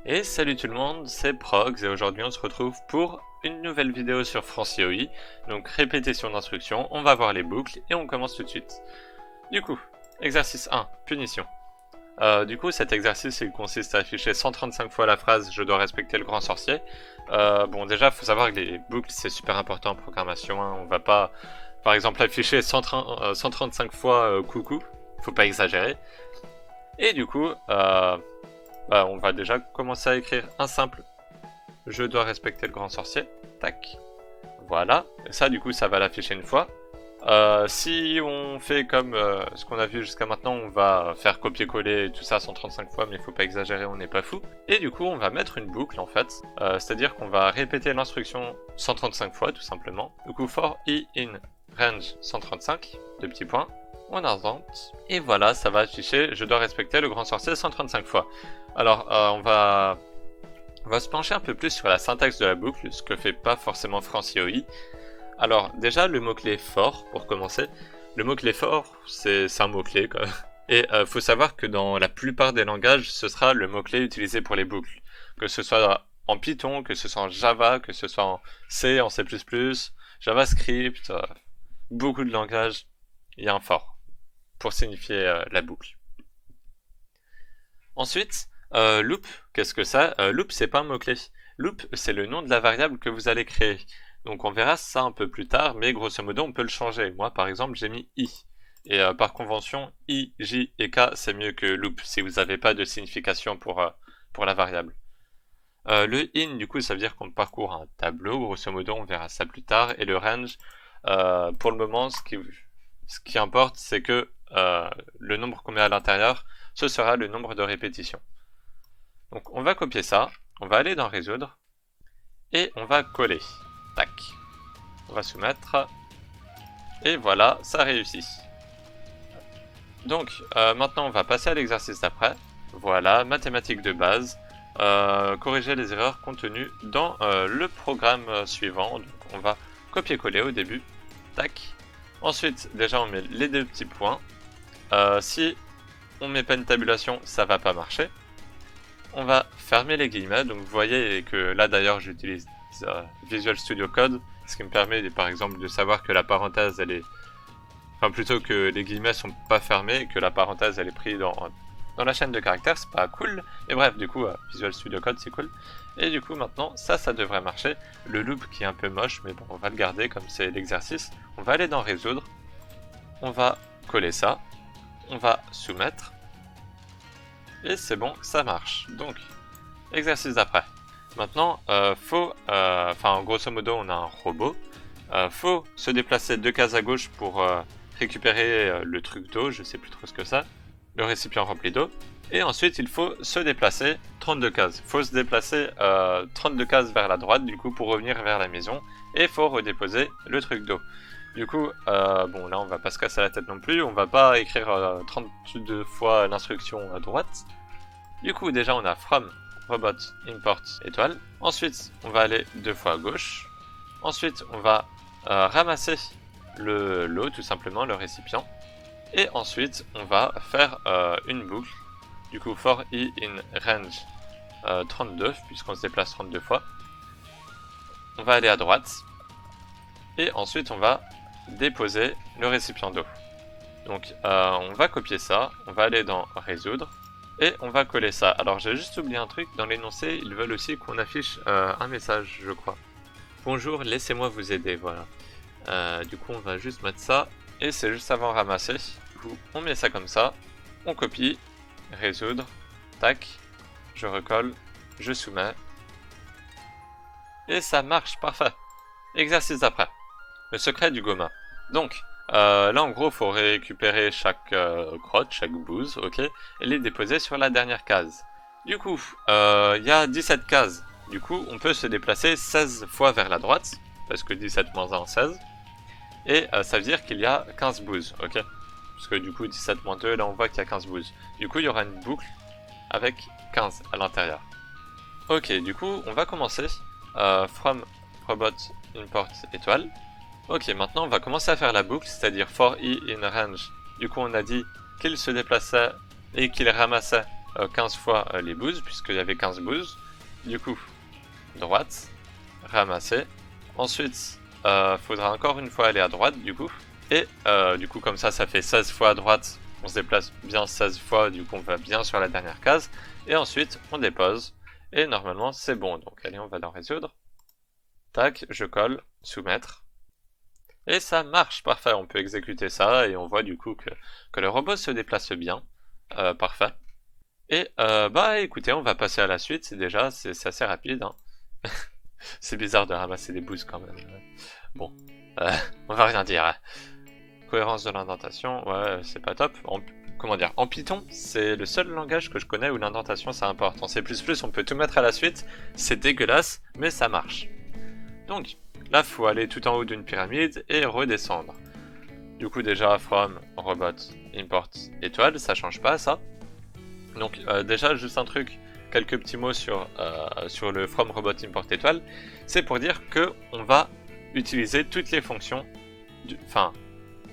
Et salut tout le monde, c'est Prox et aujourd'hui on se retrouve pour une nouvelle vidéo sur FranciOI. Donc répétition d'instructions, on va voir les boucles et on commence tout de suite. Du coup, exercice 1, punition. Du coup cet exercice il consiste à afficher 135 fois la phrase je dois respecter le grand sorcier. Bon déjà il faut savoir que les boucles c'est super important en programmation, hein. On va pas par exemple afficher 135 fois coucou, faut pas exagérer. Et du coup, on va déjà commencer à écrire un simple je dois respecter le grand sorcier. Tac. Voilà. Et ça, du coup, ça va l'afficher une fois. Si on fait comme ce qu'on a vu jusqu'à maintenant, on va faire copier-coller tout ça 135 fois, mais il faut pas exagérer, on n'est pas fou. Et du coup, on va mettre une boucle en fait. C'est-à-dire qu'on va répéter l'instruction 135 fois, tout simplement. Du coup, for i in range 135, deux petits points. On invente. Et voilà, ça va afficher je dois respecter le grand sorcier 135 fois. Alors, on va se pencher un peu plus sur la syntaxe de la boucle, ce que fait pas forcément FranciOI. Alors, déjà, le mot-clé fort, pour commencer. Le mot-clé fort, c'est un mot-clé, quoi. Et faut savoir que dans la plupart des langages, ce sera le mot-clé utilisé pour les boucles. Que ce soit en Python, que ce soit en Java, que ce soit en C, en C++, JavaScript, beaucoup de langages, il y a un for pour signifier la boucle. Ensuite, loop, qu'est-ce que ça? Loop, c'est pas un mot-clé. Loop, c'est le nom de la variable que vous allez créer. Donc on verra ça un peu plus tard, mais grosso modo, on peut le changer. Moi, par exemple, j'ai mis i. Et par convention, i, j et k, c'est mieux que loop, si vous n'avez pas de signification pour la variable. Le in, du coup, ça veut dire qu'on parcourt un tableau. Grosso modo, on verra ça plus tard. Et le range, pour le moment, ce qui importe, c'est que le nombre qu'on met à l'intérieur, ce sera le nombre de répétitions. Donc on va copier ça, on va aller dans résoudre, et on va coller. Tac. On va soumettre, et voilà, ça réussit. Donc maintenant on va passer à l'exercice d'après. Voilà, mathématiques de base. Corriger les erreurs contenues dans le programme suivant. Donc on va copier-coller au début. Tac. Ensuite, déjà on met les deux petits points. Si on met pas une tabulation, ça va pas marcher. On va fermer les guillemets, donc vous voyez que là d'ailleurs j'utilise Visual Studio Code, ce qui me permet par exemple de savoir que la parenthèse elle est... Enfin plutôt que les guillemets sont pas fermés, que la parenthèse elle est prise dans la chaîne de caractères, c'est pas cool. Et bref, du coup Visual Studio Code c'est cool. Et du coup maintenant ça devrait marcher. Le loop qui est un peu moche, mais bon on va le garder comme c'est l'exercice. On va aller dans résoudre, on va coller ça, on va soumettre. Et c'est bon, ça marche. Donc, exercice d'après. Maintenant, grosso modo, on a un robot. Faut se déplacer 2 cases à gauche pour récupérer le truc d'eau, je sais plus trop ce que c'est, le récipient rempli d'eau. Et ensuite, il faut se déplacer 32 cases. Faut se déplacer 32 cases vers la droite, du coup, pour revenir vers la maison. Et faut redéposer le truc d'eau. Du coup, bon là on va pas se casser la tête non plus, on va pas écrire 32 fois l'instruction à droite. Du coup déjà on a from, robot, import, étoile. Ensuite on va aller 2 fois à gauche. Ensuite on va ramasser l'eau tout simplement, le récipient. Et ensuite on va faire une boucle. Du coup for i in range 32, puisqu'on se déplace 32 fois. On va aller à droite. Et ensuite on va déposer le récipient d'eau. Donc on va copier ça, on va aller dans résoudre et on va coller ça. Alors j'ai juste oublié un truc, dans l'énoncé ils veulent aussi qu'on affiche un message je crois. Bonjour, laissez-moi vous aider, voilà. Du coup on va juste mettre ça et c'est juste avant ramasser. Du coup on met ça comme ça, on copie, résoudre, tac, je recolle, je soumets et ça marche, parfait. Exercice d'après. Le secret du Goma. Donc, là en gros, il faut récupérer chaque crotte, chaque bouse, ok, et les déposer sur la dernière case. Du coup, il y a 17 cases. Du coup, on peut se déplacer 16 fois vers la droite, parce que 17 moins 1, 16. Et ça veut dire qu'il y a 15 bouses, ok. Parce que du coup, 17 moins 2, là on voit qu'il y a 15 bouses. Du coup, il y aura une boucle avec 15 à l'intérieur. Ok, du coup, on va commencer. From robot import étoile. Ok, maintenant on va commencer à faire la boucle, c'est-à-dire for i in range. Du coup on a dit qu'il se déplaçait et qu'il ramassait 15 fois les bouses, puisqu'il y avait 15 bouses. Du coup, droite, ramasser. Ensuite, faudra encore une fois aller à droite, du coup. Et du coup, comme ça fait 16 fois à droite. On se déplace bien 16 fois, du coup on va bien sur la dernière case. Et ensuite, on dépose. Et normalement, c'est bon. Donc allez, on va dans résoudre. Tac, je colle, soumettre. Et ça marche, parfait. On peut exécuter ça et on voit du coup que le robot se déplace bien. Parfait. Et bah écoutez, on va passer à la suite. Déjà, c'est assez rapide. Hein. C'est bizarre de ramasser des bouses quand même. Bon, on va rien dire. Hein. Cohérence de l'indentation, ouais, c'est pas top. Comment dire, en Python, c'est le seul langage que je connais où l'indentation c'est important. En C++, on peut tout mettre à la suite, c'est dégueulasse, mais ça marche. Donc, là, faut aller tout en haut d'une pyramide et redescendre. Du coup, déjà, from, robot, import, étoile, ça change pas, ça. Donc, déjà, juste un truc, quelques petits mots sur le from, robot, import, étoile. C'est pour dire que on va utiliser toutes les fonctions,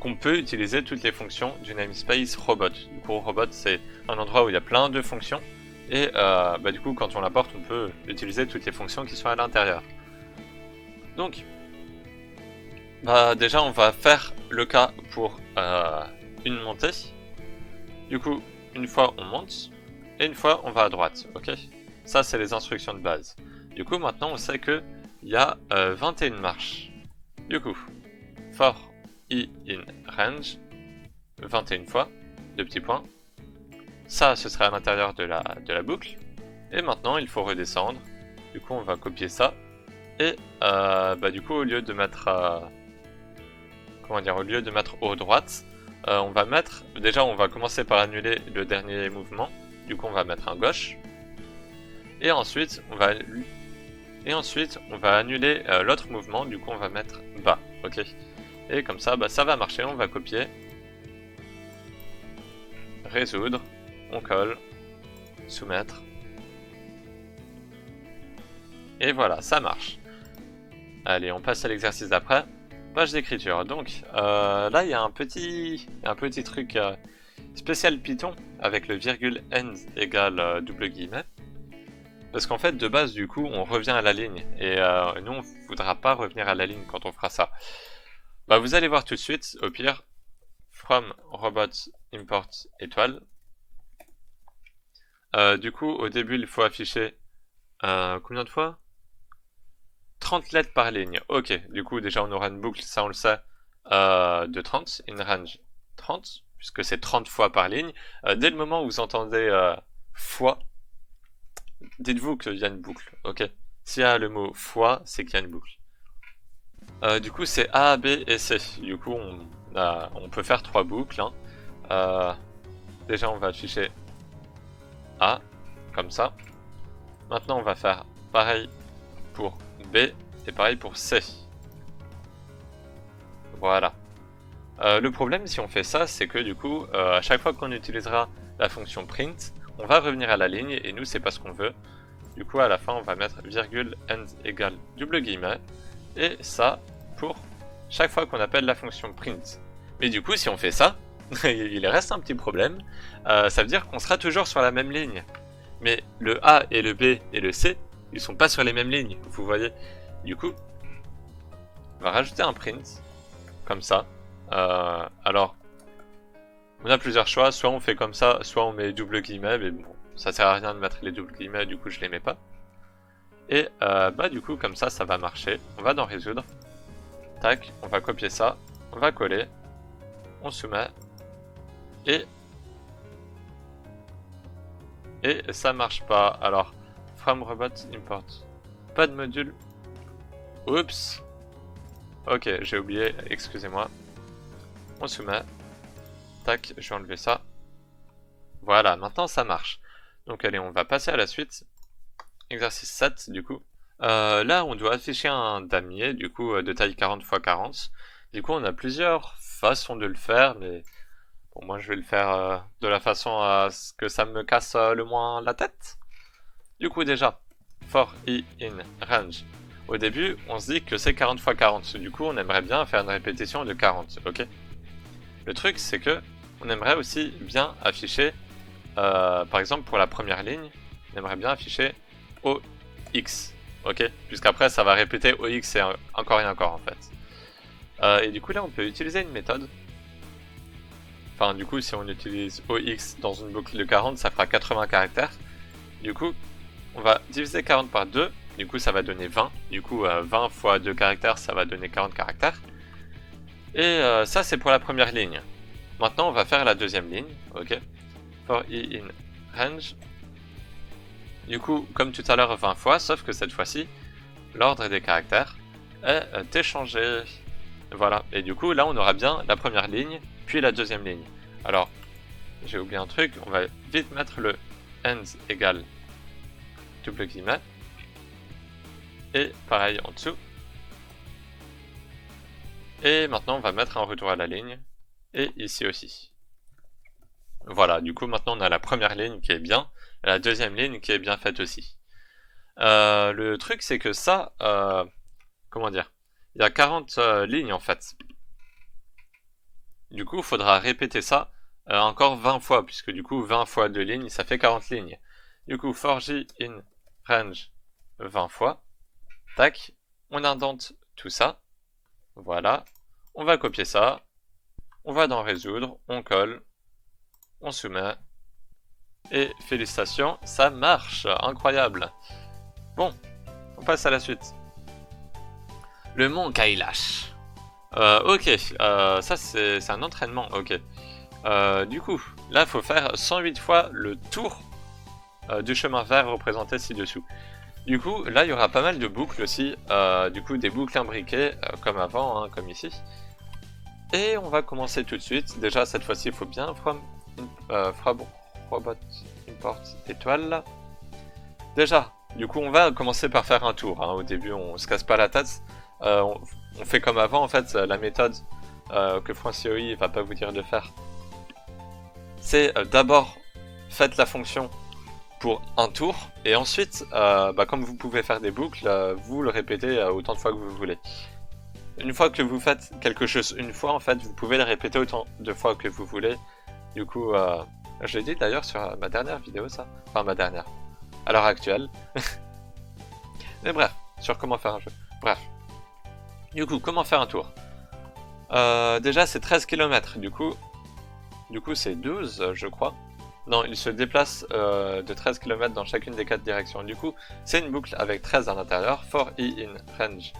qu'on peut utiliser toutes les fonctions du namespace robot. Du coup, robot, c'est un endroit où il y a plein de fonctions. Et bah, du coup, quand on l'apporte, on peut utiliser toutes les fonctions qui sont à l'intérieur. Donc, bah, déjà, on va faire le cas pour une montée. Du coup, une fois, on monte. Et une fois, on va à droite. Ok. Ça, c'est les instructions de base. Du coup, maintenant, on sait qu'il y a 21 marches. Du coup, for i in range 21 fois, 2 petits points. Ça, ce serait à l'intérieur de la boucle. Et maintenant, il faut redescendre. Du coup, on va copier ça. Et bah, du coup, au lieu de mettre au lieu de mettre au droite, on va mettre. Déjà, on va commencer par annuler le dernier mouvement. Du coup, on va mettre un gauche. Et ensuite, on va annuler l'autre mouvement. Du coup, on va mettre bas. Ok. Et comme ça, bah, ça va marcher, on va copier. Résoudre, on colle, soumettre. Et voilà, ça marche. Allez, on passe à l'exercice d'après. Page d'écriture. Donc, là, il y a un petit truc spécial Python avec le virgule end égale double guillemets. Parce qu'en fait, de base, du coup, on revient à la ligne. Et nous, on ne voudra pas revenir à la ligne quand on fera ça. Bah, vous allez voir tout de suite, au pire, from robot import étoile. Du coup, au début, il faut afficher combien de fois 30 lettres par ligne. Ok, du coup, déjà, on aura une boucle, ça on le sait, de 30, in range 30, puisque c'est 30 fois par ligne. Dès le moment où vous entendez fois, dites-vous qu'il y a une boucle, ok. S'il y a le mot fois, c'est qu'il y a une boucle. Du coup, c'est A, B et C. Du coup, on peut faire 3 boucles. Hein. Déjà, on va afficher A, comme ça. Maintenant, on va faire pareil pour B et pareil pour C. Voilà. Le problème, si on fait ça, c'est que du coup, à chaque fois qu'on utilisera la fonction print, on va revenir à la ligne et nous, c'est pas ce qu'on veut. Du coup, à la fin, on va mettre virgule end égale double guillemets. Et ça pour chaque fois qu'on appelle la fonction print. Mais du coup, si on fait ça, il reste un petit problème. Ça veut dire qu'on sera toujours sur la même ligne. Mais le A et le B et le C, ils sont pas sur les mêmes lignes, vous voyez. Du coup, on va rajouter un print, comme ça. Alors, on a plusieurs choix, soit on fait comme ça, soit on met double guillemets, mais bon, ça sert à rien de mettre les double guillemets, du coup je les mets pas. Et bah du coup comme ça va marcher. On va dans résoudre. Tac, on va copier ça, on va coller, on soumet et ça marche pas. Alors from robot import, pas de module. Oups. Ok, j'ai oublié, excusez-moi. On soumet. Tac, je vais enlever ça. Voilà, maintenant ça marche. Donc allez, on va passer à la suite. Exercice 7 du coup. Là, on doit afficher un damier, du coup, de taille 40 x 40. Du coup, on a plusieurs façons de le faire, mais bon, moi, je vais le faire de la façon à ce que ça me casse le moins la tête. Du coup, déjà, for i in range. Au début, on se dit que c'est 40 x 40. Du coup, on aimerait bien faire une répétition de 40, ok? Le truc, c'est que on aimerait aussi bien afficher par exemple pour la première ligne, on aimerait bien afficher OX, ok, puisqu'après ça va répéter OX et encore et encore en fait. Et du coup là on peut utiliser une méthode. Enfin du coup si on utilise OX dans une boucle de 40, ça fera 80 caractères. Du coup on va diviser 40 par 2, du coup ça va donner 20. Du coup 20 fois 2 caractères, ça va donner 40 caractères. Et ça c'est pour la première ligne. Maintenant on va faire la deuxième ligne, ok. For i in range. Du coup, comme tout à l'heure 20 fois, sauf que cette fois-ci, l'ordre des caractères est échangé. Voilà, et du coup là on aura bien la première ligne, puis la deuxième ligne. Alors, j'ai oublié un truc, on va vite mettre le ends égale double guillemets. Et pareil en dessous. Et maintenant on va mettre un retour à la ligne, et ici aussi. Voilà, du coup maintenant on a la première ligne qui est bien, et la deuxième ligne qui est bien faite aussi. Le truc c'est que ça, comment dire, il y a 40 lignes en fait. Du coup il faudra répéter ça encore 20 fois, puisque du coup 20 fois 2 lignes, ça fait 40 lignes. Du coup for j in range 20 fois, tac, on indente tout ça, voilà, on va copier ça, on va dans résoudre, on colle, on soumet, et félicitations, ça marche, incroyable. Bon, on passe à la suite. Le mont Kailash. Ok, ça c'est un entraînement, ok. Du coup, là il faut faire 108 fois le tour du chemin vert représenté ci-dessous. Du coup, là il y aura pas mal de boucles aussi, du coup des boucles imbriquées comme avant, hein, comme ici. Et on va commencer tout de suite. Déjà cette fois-ci il faut bien from robot import étoile. Déjà, du coup on va commencer par faire un tour, hein. Au début on se casse pas la tête, on fait comme avant en fait, la méthode que FranCOI va pas vous dire de faire. C'est d'abord faites la fonction pour un tour, et ensuite, comme vous pouvez faire des boucles, vous le répétez autant de fois que vous voulez. Une fois que vous faites quelque chose une fois, en fait, vous pouvez le répéter autant de fois que vous voulez. Du coup, je l'ai dit d'ailleurs sur ma dernière vidéo ça, enfin ma dernière, à l'heure actuelle. Mais bref, sur comment faire un jeu. Bref. Du coup, comment faire un tour? Déjà, c'est 13 km, du coup c'est 12, je crois. Non, il se déplace de 13 km dans chacune des 4 directions. Du coup, c'est une boucle avec 13 à l'intérieur. For i in range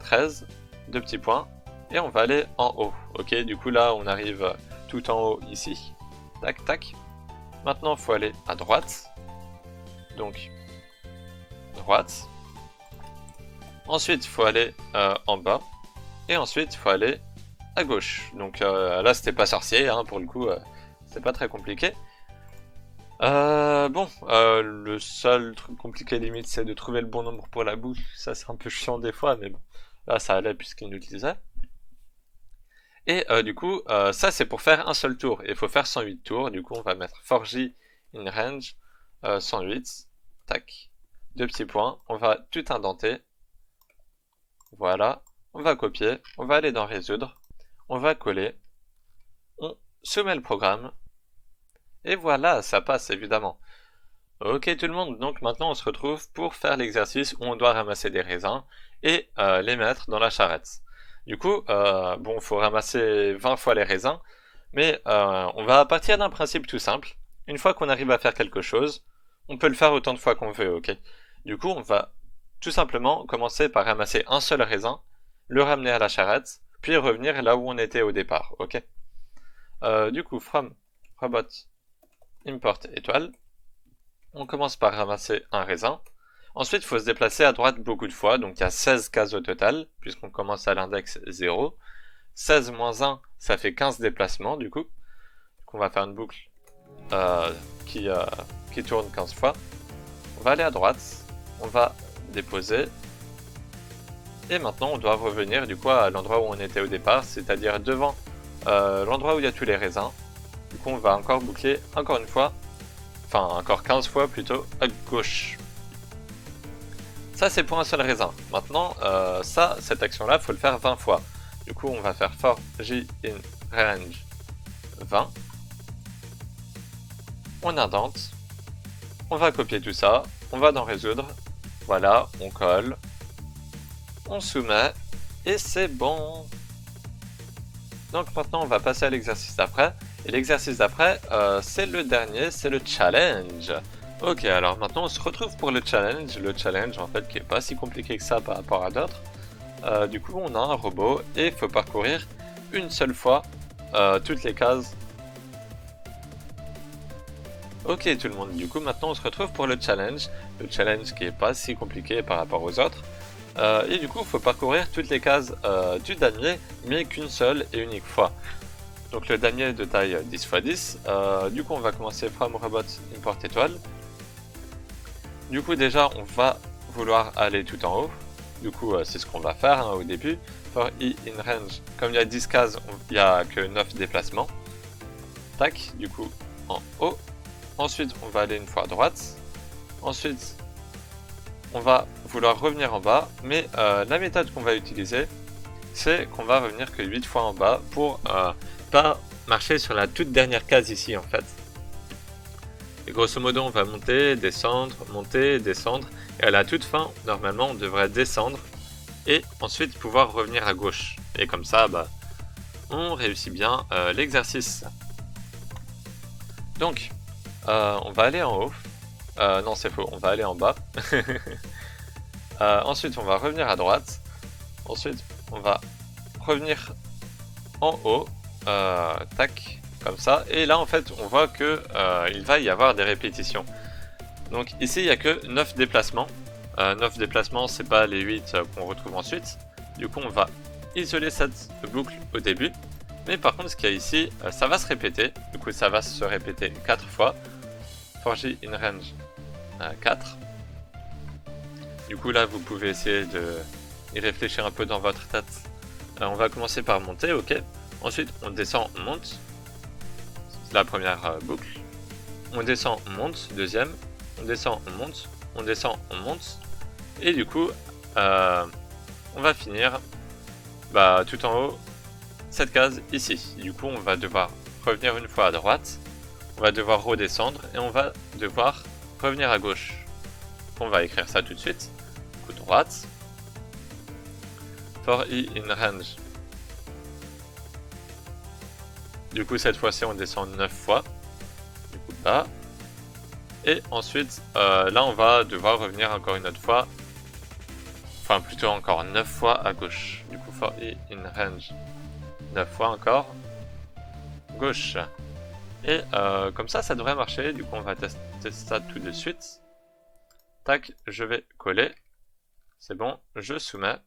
13, deux petits points, et on va aller en haut. Ok, du coup là, on arrive tout en haut ici. Tac, tac. Maintenant, il faut aller à droite. Donc, droite. Ensuite, il faut aller en bas. Et ensuite, il faut aller à gauche. Donc là, c'était pas sorcier, hein, pour le coup, c'est pas très compliqué. Le seul truc compliqué limite, c'est de trouver le bon nombre pour la boucle. Ça, c'est un peu chiant des fois, mais bon. Là, ça allait puisqu'il l'utilisait. Et du coup, ça, c'est pour faire un seul tour. Il faut faire 108 tours. Du coup, on va mettre for j in range 108. Tac. Deux petits points. On va tout indenter. Voilà. On va copier. On va aller dans résoudre. On va coller. On soumet le programme. Et voilà, ça passe évidemment. Ok tout le monde, donc maintenant on se retrouve pour faire l'exercice où on doit ramasser des raisins et les mettre dans la charrette. Du coup, il faut ramasser 20 fois les raisins, mais on va partir d'un principe tout simple. Une fois qu'on arrive à faire quelque chose, on peut le faire autant de fois qu'on veut, ok? Du coup, on va tout simplement commencer par ramasser un seul raisin, le ramener à la charrette, puis revenir là où on était au départ, ok? Du coup, from robot import étoile, on commence par ramasser un raisin. Ensuite, il faut se déplacer à droite beaucoup de fois, donc il y a 16 cases au total, puisqu'on commence à l'index 0. 16 moins 1, ça fait 15 déplacements du coup. Donc on va faire une boucle qui tourne 15 fois. On va aller à droite, on va déposer. Et maintenant, on doit revenir du coup à l'endroit où on était au départ, c'est-à-dire devant l'endroit où il y a tous les raisins. Du coup, on va encore boucler encore une fois, enfin encore 15 fois plutôt, à gauche. Ça, c'est pour un seul raisin. Maintenant, cette action-là, il faut le faire 20 fois. Du coup, on va faire for j in range 20. on indente, on va copier tout ça, on va dans résoudre, voilà, on colle, on soumet, et c'est bon. Donc maintenant on va passer à l'exercice d'après, et l'exercice d'après, c'est le dernier, c'est le challenge. Ok, alors maintenant on se retrouve pour le challenge en fait qui est pas si compliqué que ça par rapport à d'autres. Du coup on a un robot, et il faut parcourir une seule fois toutes les cases. Ok tout le monde, du coup maintenant on se retrouve pour le challenge qui est pas si compliqué par rapport aux autres. Et du coup il faut parcourir toutes les cases du damier, mais qu'une seule et unique fois. Donc le damier de taille 10 x 10, du coup on va commencer from robot import étoile. Du coup déjà on va vouloir aller tout en haut, du coup c'est ce qu'on va faire au début. For i in range, comme il y a 10 cases, il n'y a que 9 déplacements. Tac, du coup en haut. Ensuite, on va aller une fois à droite. Ensuite, on va vouloir revenir en bas. Mais la méthode qu'on va utiliser, c'est qu'on va revenir que 8 fois en bas pour pas marcher sur la toute dernière case ici en fait. Et grosso modo, on va monter, descendre, et à la toute fin, normalement, on devrait descendre et ensuite pouvoir revenir à gauche. Et comme ça, bah, on réussit bien l'exercice. Donc, on va aller en haut. Non, c'est faux, on va aller en bas. Ensuite, on va revenir à droite. Ensuite, on va revenir en haut. Tac, comme ça. Et là, en fait, on voit que il va y avoir des répétitions. Donc ici, il n'y a que 9 déplacements. 9 déplacements, c'est pas les 8 qu'on retrouve ensuite. Du coup, on va isoler cette boucle au début. Mais par contre, ce qu'il y a ici, ça va se répéter. Du coup, ça va se répéter 4 fois. For j in range 4. Du coup, là, vous pouvez essayer de y réfléchir un peu dans votre tête. On va commencer par monter, ok. Ensuite, on descend, on monte. C'est la première boucle. On descend, on monte, deuxième. On descend, on monte. On descend, on monte. Et du coup, on va finir tout en haut, cette case ici. Du coup, on va devoir revenir une fois à droite. On va devoir redescendre et on va devoir revenir à gauche. On va écrire ça tout de suite. Du coup, droite. For i in range. Du coup, cette fois-ci, on descend 9 fois. Du coup, là. Et ensuite, là, on va devoir revenir encore une autre fois. Enfin, plutôt encore 9 fois à gauche. Du coup, for i in range. 9 fois encore. Gauche. Et comme ça devrait marcher. Du coup, on va tester ça tout de suite. Tac, je vais coller. C'est bon, je soumets.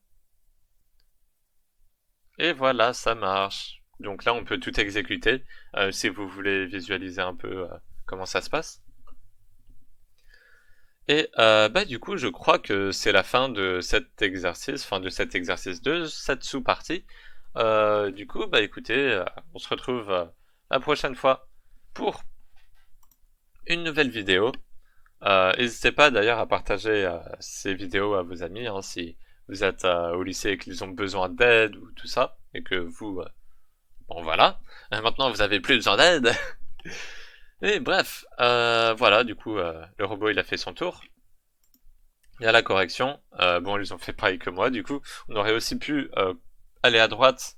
Et voilà, ça marche. Donc là, on peut tout exécuter si vous voulez visualiser un peu comment ça se passe. Et du coup, je crois que c'est la fin de cet exercice, de cette sous-partie. Du coup, écoutez, on se retrouve la prochaine fois pour une nouvelle vidéo. N'hésitez pas d'ailleurs à partager ces vidéos à vos amis si vous êtes au lycée et qu'ils ont besoin d'aide ou tout ça, et que vous, bon voilà, maintenant vous avez plus besoin d'aide. Et bref, voilà, du coup, le robot il a fait son tour. Il y a la correction. Bon, ils ont fait pareil que moi, du coup, on aurait aussi pu aller à droite,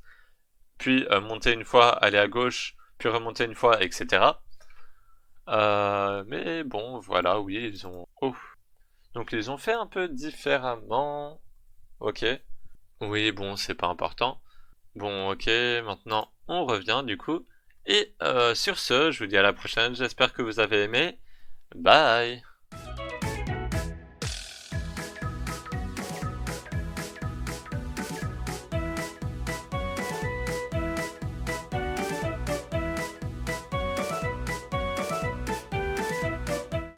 puis monter une fois, aller à gauche, puis remonter une fois, etc. Mais bon, voilà, oui, ils ont... Oh. Donc ils ont fait un peu différemment. Ok. Oui, bon, c'est pas important. Bon, ok, maintenant on revient du coup. Et sur ce, je vous dis à la prochaine, j'espère que vous avez aimé. Bye!